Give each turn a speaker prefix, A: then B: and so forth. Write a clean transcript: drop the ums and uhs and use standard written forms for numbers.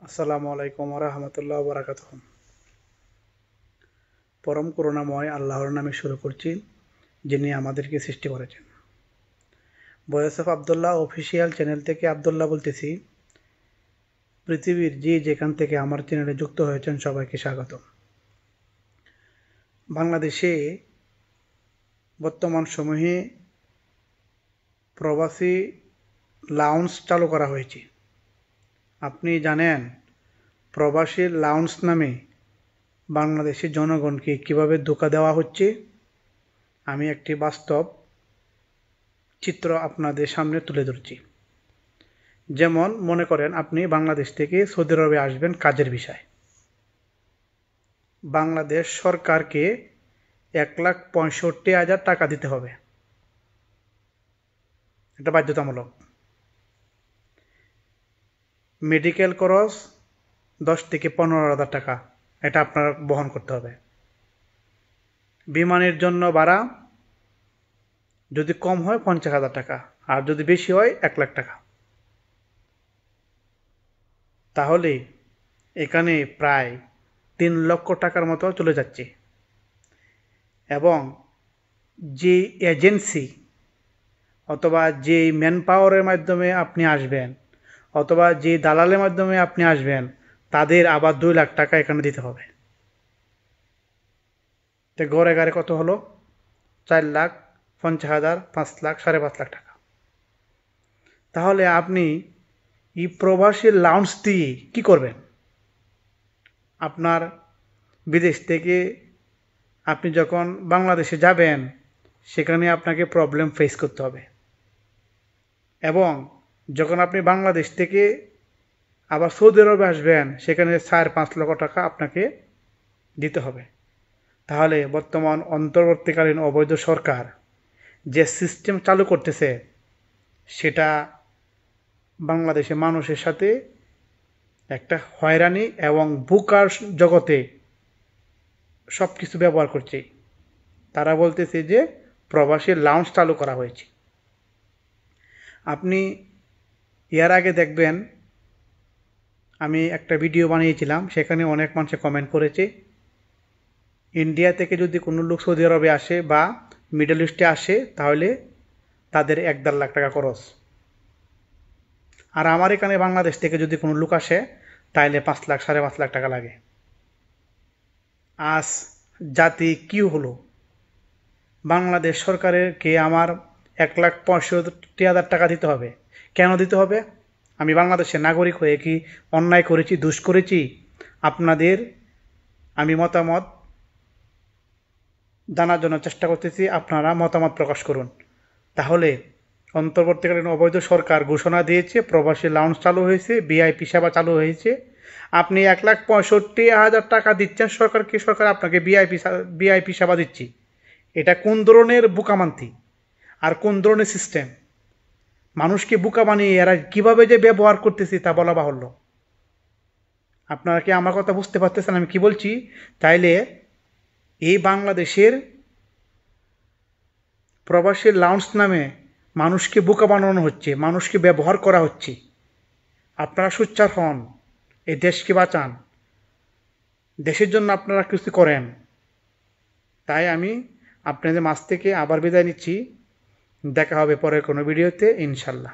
A: আসসালামু আলাইকুম রহমতুল্লাহ বারাকাতুহু। পরম করুণাময় আল্লাহর নামে শুরু করছি, যিনি আমাদেরকে সৃষ্টি করেছেন। Voice of Abdullah official channel থেকে আবদুল্লাহ বলতেছি। পৃথিবীর যে যেখান থেকে আমার চ্যানেলে যুক্ত হয়েছেন সবাইকে স্বাগত। বাংলাদেশে বর্তমান সময়ে প্রবাসী লাউঞ্জ চালু করা হয়েছে। আপনি জানেন প্রবাসী লাউঞ্জ নামে বাংলাদেশের জনগণকে কিভাবে ধোঁকা দেওয়া হচ্ছে? আমি একটি বাস্তব চিত্র আপনাদের সামনে তুলে ধরছি। যেমন মনে করেন আপনি বাংলাদেশ থেকে সৌদি আরবে আসবেন কাজের বিষয়। বাংলাদেশ সরকারকে 1,65,000 টাকা দিতে হবে, এটা বাধ্যতামূলক। মেডিকেল খরচ 10 থেকে 15,000 টাকা, এটা আপনার বহন করতে হবে। বিমানের জন্য ভাড়া যদি কম হয় 50,000 টাকা, আর যদি বেশি হয় 1,00,000 টাকা। তাহলে এখানে প্রায় 3 লক্ষ টাকার মতো চলে যাচ্ছে। এবং যে এজেন্সি অথবা যে ম্যান পাওয়ারের মাধ্যমে আপনি আসবেন অথবা যে দালালের মাধ্যমে আপনি আসবেন, তাদের আবার 2 লাখ টাকা এখানে দিতে হবে। তো গড়ে গাড়ে কত হলো? 4,50,000, 5 লাখ, 5.5 লাখ টাকা। তাহলে আপনি এই প্রবাসী লাউঞ্জ দিয়ে কী করবেন? আপনার বিদেশ থেকে আপনি যখন বাংলাদেশে যাবেন, সেখানে আপনাকে প্রবলেম ফেস করতে হবে। এবং যখন আপনি বাংলাদেশ থেকে আবার সৌদি আরবে আসবেন, সেখানে 4-5 লক্ষ টাকা আপনাকে দিতে হবে। তাহলে বর্তমান অন্তর্বর্তীকালীন অবৈধ সরকার যে সিস্টেম চালু করতেছে, সেটা বাংলাদেশের মানুষের সাথে একটা হয়রানি এবং বুকার জগতে সব কিছু ব্যবহার করছে। তারা বলতেছে যে প্রবাসী লাউঞ্জ চালু করা হয়েছে। আপনি এর আগে দেখবেন আমি একটা ভিডিও বানিয়েছিলাম, সেখানে অনেক মানুষ কমেন্ট করেছে ইন্ডিয়া থেকে যদি কোনো লোক সৌদি আরবে আসে বা মিডল ইস্টে আসে, তাহলে তাদের 1-1.5 লাখ টাকা খরচ। আর আমার এখানে বাংলাদেশ থেকে যদি কোনো লোক আসে, তাহলে 5 লাখ, 5.5 লাখ টাকা লাগে। আজ জাতি কি হলো? বাংলাদেশ সরকারকে আমার 1,65,000 টাকা দিতে হবে। কেন দিতে হবে? আমি বাংলাদেশের নাগরিক হয়ে কি অন্যায় করেছি, দোষ করেছি? আপনাদের আমি মতামত জানার জন্য চেষ্টা করতেছি, আপনারা মতামত প্রকাশ করুন। তাহলে অন্তর্বর্তীকালীন অবৈধ সরকার ঘোষণা দিয়েছে প্রবাসী লাউঞ্জ চালু হয়েছে, ভিআইপি সেবা চালু হয়েছে। আপনি 1,65,000 টাকা দিচ্ছেন সরকারকে, সরকার আপনাকে ভিআইপি সেবা দিচ্ছি। এটা কোন ধরনের বোকামান্তি আর কোন ধরনের সিস্টেম? মানুষকে বোকা বানিয়ে এরা কীভাবে যে ব্যবহার করতেছে তা বলা বাহুল্য। আপনারা কি আমার কথা বুঝতে পারতেছেন আমি কি বলছি? তাইলে এই বাংলাদেশের প্রবাসী লাউঞ্জ নামে মানুষকে বোকা বানানো হচ্ছে, মানুষকে ব্যবহার করা হচ্ছে। আপনারা সোচ্চার হন, এই দেশকে বাঁচান, দেশের জন্য আপনারা কিছু করেন। তাই আমি আপনাদের মাঝ থেকে আবার বিদায় নিচ্ছি। দেখা হবে পরের কোনো ভিডিওতে ইনশাল্লাহ।